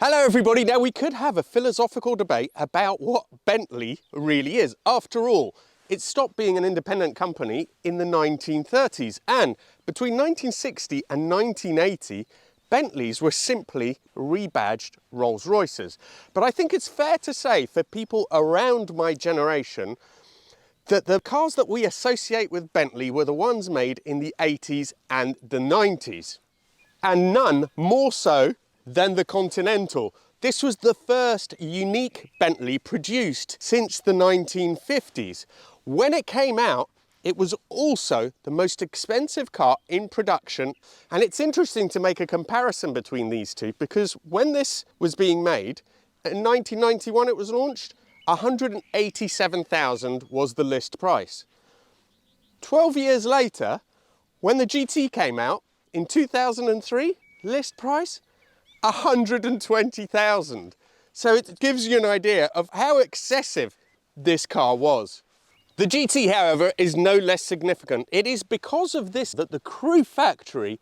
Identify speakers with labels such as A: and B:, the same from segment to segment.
A: Hello everybody. Now we could have a philosophical debate about what Bentley really is. After all, it stopped being an independent company in the 1930s, and between 1960 and 1980, Bentleys were simply rebadged Rolls-Royces. But I think it's fair to say for people around my generation that the cars that we associate with Bentley were the ones made in the 80s and the 90s. And none more so than the Continental. This was the first unique Bentley produced since the 1950s. When it came out, it was also the most expensive car in production. And it's interesting to make a comparison between these two, because when this was being made, in 1991 it was launched, 187,000 was the list price. 12 years later, when the GT came out in 2003, list price 120,000. So it gives you an idea of how excessive this car was. The GT, however, is no less significant. It is because of this that the Crewe factory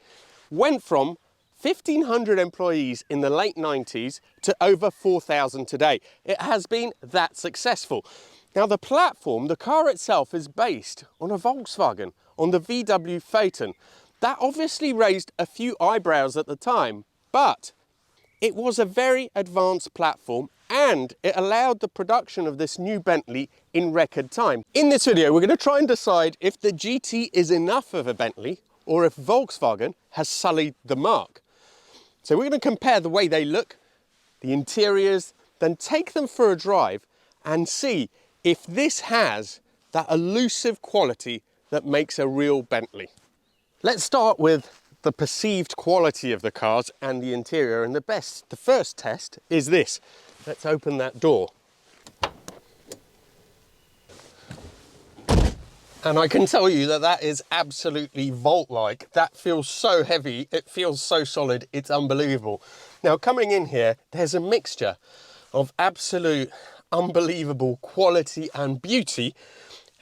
A: went from 1,500 employees in the late 90s to over 4,000 today. It has been that successful. Now the platform, the car itself, is based on a Volkswagen, on the VW Phaeton. That obviously raised a few eyebrows at the time, but it was a very advanced platform and it allowed the production of this new Bentley in record time. In this video, we're going to try and decide if the GT is enough of a Bentley or if Volkswagen has sullied the marque. So we're going to compare the way they look, the interiors, then take them for a drive and see if this has that elusive quality that makes a real Bentley. Let's start with the perceived quality of the cars and the interior, and the first test is this. Let's open that door. And I can tell you that that is absolutely vault-like. That feels so heavy, it feels so solid, it's unbelievable. Now coming in here, there's a mixture of absolute unbelievable quality and beauty,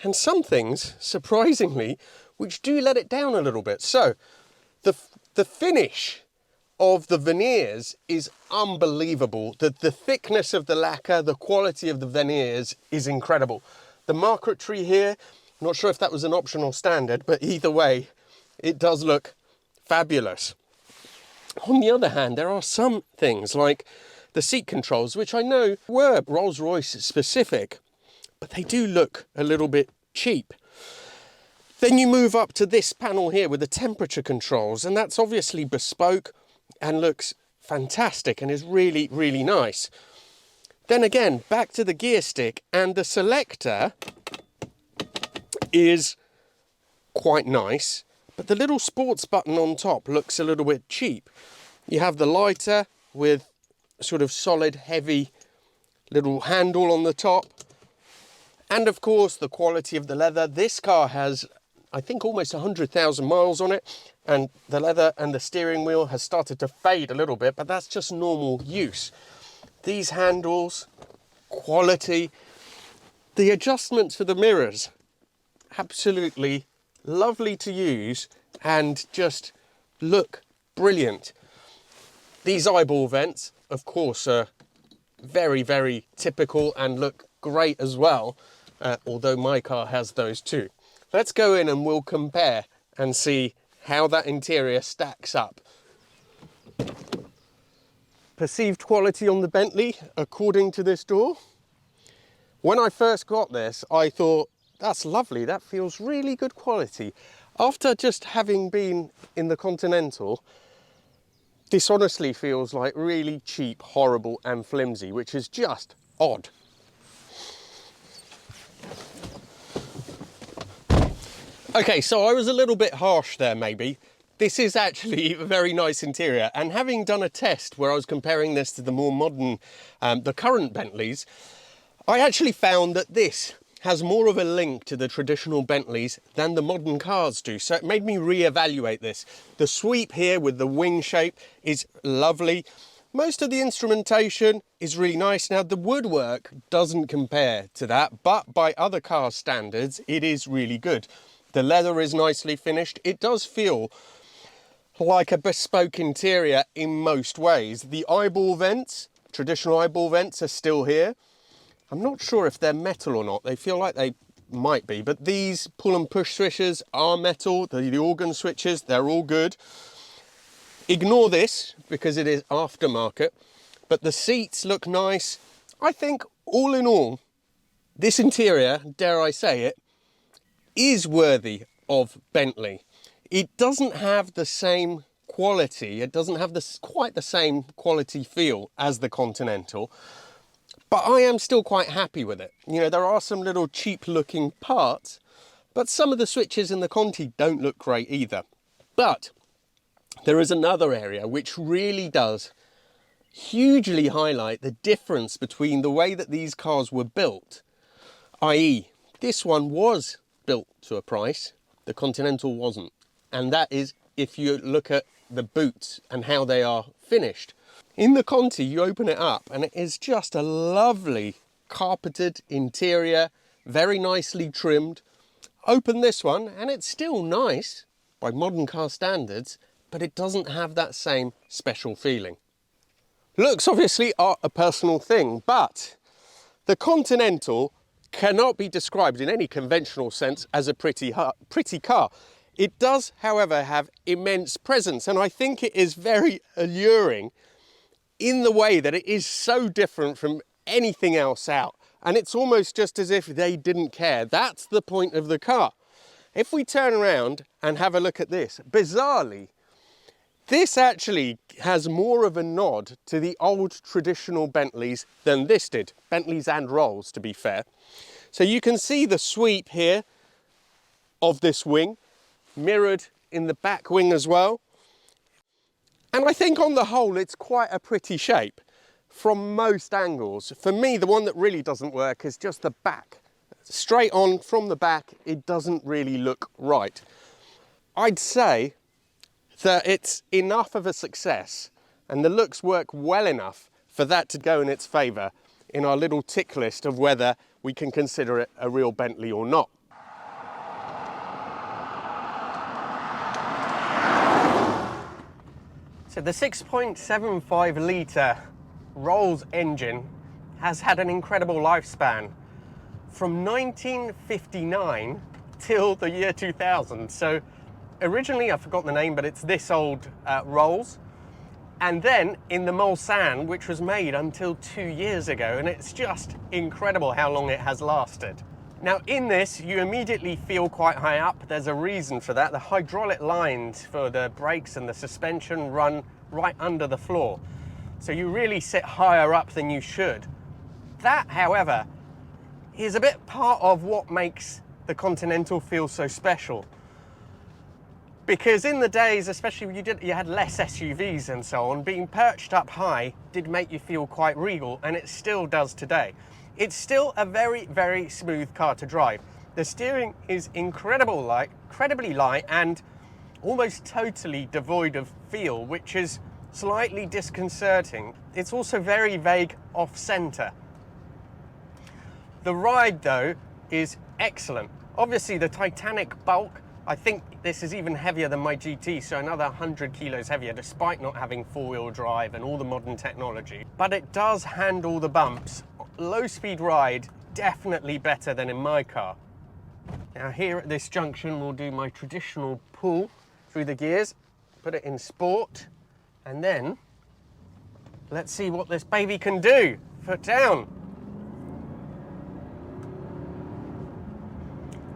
A: and some things, surprisingly, which do let it down a little bit. So the finish of the veneers is unbelievable. The thickness of the lacquer, the quality of the veneers is incredible. The marquetry here, I'm not sure if that was an option or standard, but either way, it does look fabulous. On the other hand, there are some things like the seat controls, which I know were Rolls-Royce specific, but they do look a little bit cheap. Then you move up to this panel here with the temperature controls, and that's obviously bespoke and looks fantastic and is really, really nice. Then again, back to the gear stick, and the selector is quite nice, but the little sports button on top looks a little bit cheap. You have the lighter with sort of solid, heavy little handle on the top. And of course, the quality of the leather. This car has, I think, almost 100,000 miles on it, and the leather and the steering wheel has started to fade a little bit, but that's just normal use. These handles, quality, the adjustments for the mirrors, absolutely lovely to use and just look brilliant. These eyeball vents, of course, are very, very typical and look great as well, although my car has those too. Let's go in and we'll compare and see how that interior stacks up. Perceived quality on the Bentley, according to this door. When I first got this, I thought, that's lovely, that feels really good quality. After just having been in the Continental, this honestly feels like really cheap, horrible and flimsy, which is just odd. Okay, so I was a little bit harsh there maybe. This is actually a very nice interior, and having done a test where I was comparing this to the more modern, the current Bentleys, I actually found that this has more of a link to the traditional Bentleys than the modern cars do, so it made me re-evaluate this. The sweep here with the wing shape is lovely. Most of the instrumentation is really nice. Now the woodwork doesn't compare to that, but by other car standards, it is really good. The leather is nicely finished. It does feel like a bespoke interior in most ways. The eyeball vents, traditional eyeball vents, are still here. I'm not sure if they're metal or not. They feel like they might be, but these pull and push switches are metal. The organ switches, they're all good. Ignore this because it is aftermarket, but the seats look nice. I think all in all, this interior, dare I say it, is worthy of Bentley. It doesn't have the same quality, it doesn't have quite the same quality feel as the Continental, but I am still quite happy with it. You know, there are some little cheap looking parts, but some of the switches in the Conti don't look great either. But there is another area which really does hugely highlight the difference between the way that these cars were built, i.e. this one was built to a price, the Continental wasn't. And that is if you look at the boots and how they are finished. In the Conti, you open it up and it is just a lovely carpeted interior, very nicely trimmed. Open this one and it's still nice by modern car standards, but it doesn't have that same special feeling. Looks obviously are a personal thing, but the Continental cannot be described in any conventional sense as a pretty car. It does, however, have immense presence, and I think it is very alluring in the way that it is so different from anything else out. And it's almost just as if they didn't care. That's the point of the car. If we turn around and have a look at this, bizarrely, this actually has more of a nod to the old traditional Bentleys than this did. Bentleys and Rolls, to be fair. So you can see the sweep here of this wing, mirrored in the back wing as well. And I think on the whole, it's quite a pretty shape from most angles. For me, the one that really doesn't work is just the back. Straight on from the back, it doesn't really look right. I'd say that it's enough of a success and the looks work well enough for that to go in its favour in our little tick list of whether we can consider it a real Bentley or not. So the 6.75 litre Rolls engine has had an incredible lifespan from 1959 till the year 2000. So originally, I forgot the name, but it's this old Rolls. And then in the Mulsanne, which was made until 2 years ago, and it's just incredible how long it has lasted. Now in this, you immediately feel quite high up. There's a reason for that. The hydraulic lines for the brakes and the suspension run right under the floor. So you really sit higher up than you should. That, however, is a bit part of what makes the Continental feel so special. Because in the days, especially when you had less SUVs and so on, being perched up high did make you feel quite regal, and it still does today. It's still a very, very smooth car to drive. The steering is incredibly light and almost totally devoid of feel, which is slightly disconcerting. It's also very vague off-center. The ride, though, is excellent. Obviously, the Titanic bulk, I think this is even heavier than my GT, so another 100 kilos heavier, despite not having four-wheel drive and all the modern technology. But it does handle the bumps. Low-speed ride, definitely better than in my car. Now here at this junction, we'll do my traditional pull through the gears, put it in sport, and then let's see what this baby can do. Foot down.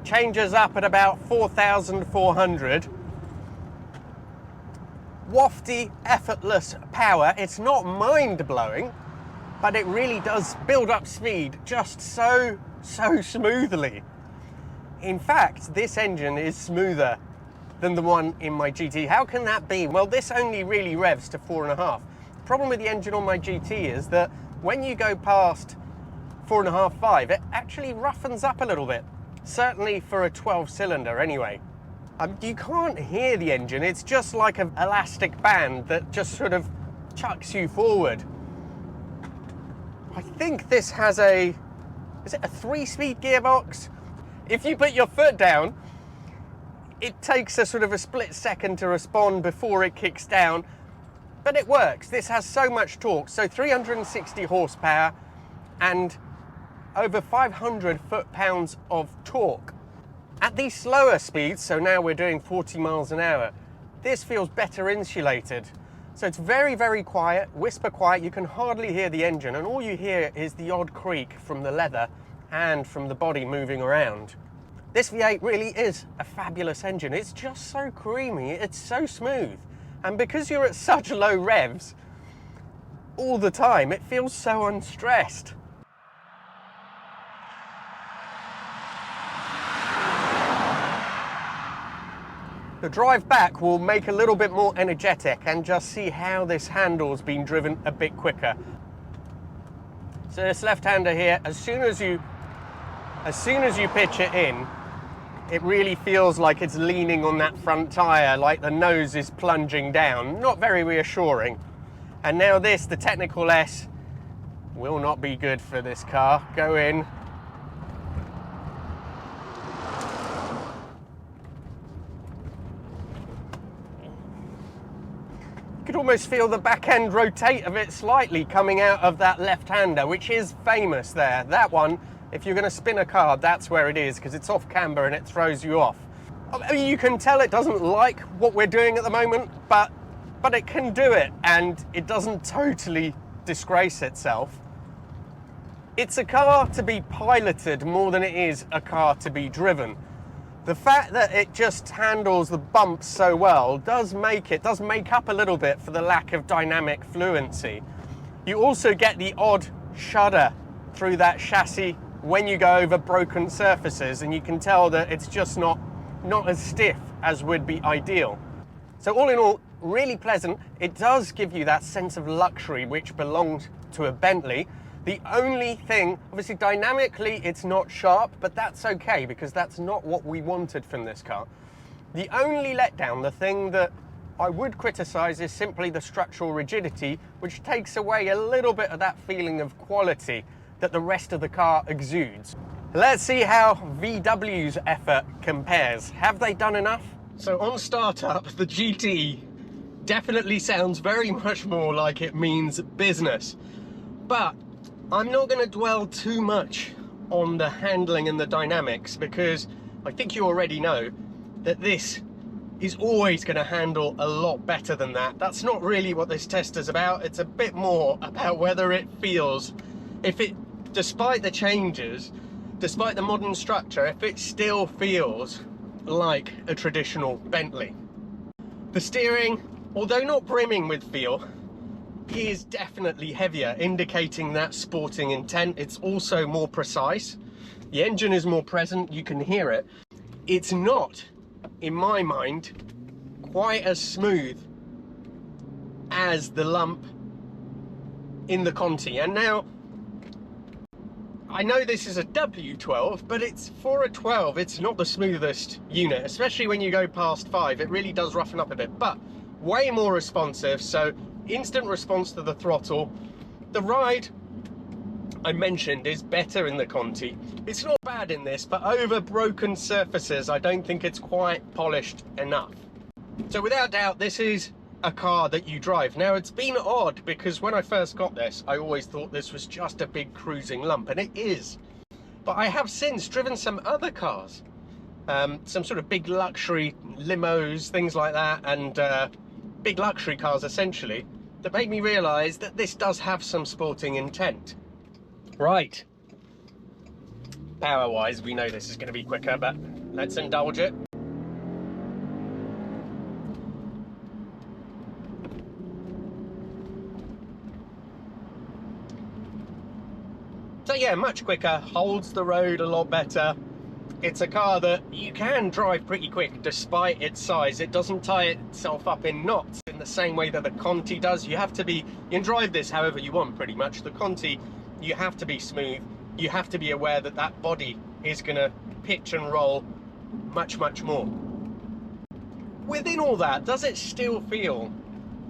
A: Changes up at about 4,400. Wafty, effortless power. It's not mind-blowing, but it really does build up speed just so smoothly. In fact, this engine is smoother than the one in my GT. How can that be? Well, this only really revs to 4.5. The problem with the engine on my GT is that when you go past 4.5, 5, it actually roughens up a little bit. Certainly for a 12-cylinder anyway. You can't hear the engine. It's just like an elastic band that just sort of chucks you forward. I think this has is it a 3-speed gearbox? If you put your foot down, It takes a sort of a split second to respond before it kicks down, but it works. This has so much torque, so 360 horsepower and over 500 foot-pounds of torque. At these slower speeds, so now we're doing 40 miles an hour, this feels better insulated. So it's very, very quiet, whisper quiet. You can hardly hear the engine, and all you hear is the odd creak from the leather and from the body moving around. This V8 really is a fabulous engine. It's just so creamy, it's so smooth. And because you're at such low revs all the time, it feels so unstressed. The drive back will make a little bit more energetic, and just see how this handle's been driven a bit quicker. So this left-hander here, as soon as you pitch it in, it really feels like it's leaning on that front tyre, like the nose is plunging down. Not very reassuring. And now this, the Technical S, will not be good for this car. Go in. You could almost feel the back end rotate of it slightly coming out of that left-hander, which is famous there. That one, if you're going to spin a car, that's where it is, because it's off camber and it throws you off. I mean, you can tell it doesn't like what we're doing at the moment, but it can do it, and it doesn't totally disgrace itself. It's a car to be piloted more than it is a car to be driven. The fact that it just handles the bumps so well does make up a little bit for the lack of dynamic fluency. You also get the odd shudder through that chassis when you go over broken surfaces, and you can tell that it's just not as stiff as would be ideal. So all in all, really pleasant. It does give you that sense of luxury which belongs to a Bentley. The only thing, obviously dynamically it's not sharp, but that's okay because that's not what we wanted from this car. The only letdown, the thing that I would criticize, is simply the structural rigidity, which takes away a little bit of that feeling of quality that the rest of the car exudes. Let's see how VW's effort compares. Have they done enough? So on startup, the GT definitely sounds very much more like it means business. But I'm not going to dwell too much on the handling and the dynamics, because I think you already know that this is always going to handle a lot better than that. That's not really what this test is about. It's a bit more about whether it feels, despite the changes, despite the modern structure, if it still feels like a traditional Bentley. The steering, although not brimming with feel, is definitely heavier, indicating that sporting intent. It's also more precise. The engine is more present, you can hear it. It's not, in my mind, quite as smooth as the lump in the Conti. And now, I know this is a W12, but it's for a 12, it's not the smoothest unit, especially when you go past 5. It really does roughen up a bit, but way more responsive, so instant response to the throttle. The ride, I mentioned, is better in the Conti. It's not bad in this, but over broken surfaces, I don't think it's quite polished enough. So without doubt, this is a car that you drive. Now, it's been odd because when I first got this, I always thought this was just a big cruising lump, and it is. But I have since driven some other cars, some sort of big luxury limos, things like that, and big luxury cars essentially, that made me realise that this does have some sporting intent. Right. Power-wise, we know this is going to be quicker, but let's indulge it. So yeah, much quicker, holds the road a lot better. It's a car that you can drive pretty quick despite its size. It doesn't tie itself up in knots in the same way that the Conti does. You can drive this however you want pretty much. The Conti, you have to be smooth. You have to be aware that that body is going to pitch and roll much, much more. Within all that, does it still feel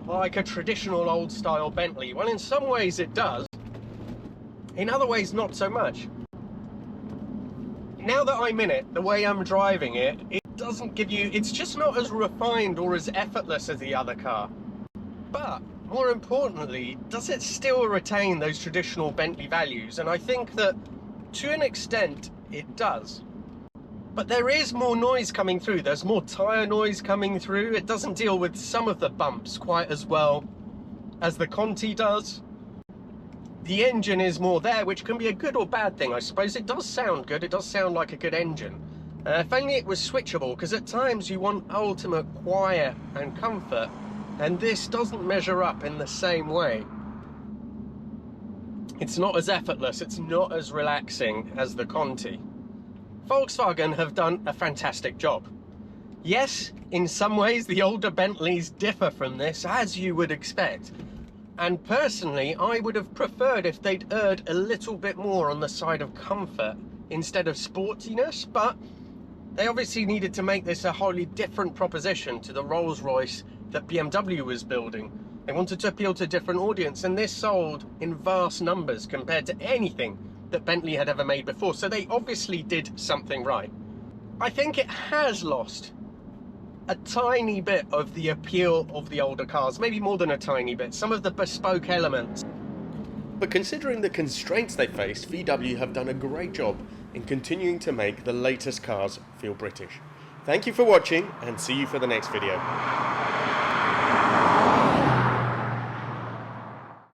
A: like a traditional old style Bentley? Well, in some ways it does. In other ways, not so much. Now that I'm in it, the way I'm driving it, it doesn't give you, it's just not as refined or as effortless as the other car. But more importantly, does it still retain those traditional Bentley values? And I think that to an extent it does. But there is more noise coming through. There's more tyre noise coming through. It doesn't deal with some of the bumps quite as well as the Conti does. The engine is more there, which can be a good or bad thing, I suppose. It does sound good. It does sound like a good engine. If only it was switchable, because at times you want ultimate quiet and comfort, and this doesn't measure up in the same way. It's not as effortless, it's not as relaxing as the Conti. Volkswagen have done a fantastic job. Yes, in some ways the older Bentleys differ from this, as you would expect. And personally, I would have preferred if they'd erred a little bit more on the side of comfort instead of sportiness, but they obviously needed to make this a wholly different proposition to the Rolls-Royce that BMW was building. They wanted to appeal to a different audience, and this sold in vast numbers compared to anything that Bentley had ever made before, so they obviously did something right. I think it has lost a tiny bit of the appeal of the older cars, maybe more than a tiny bit, some of the bespoke elements. But considering the constraints they faced, VW have done a great job in continuing to make the latest cars feel British. Thank you for watching, and see you for the next video.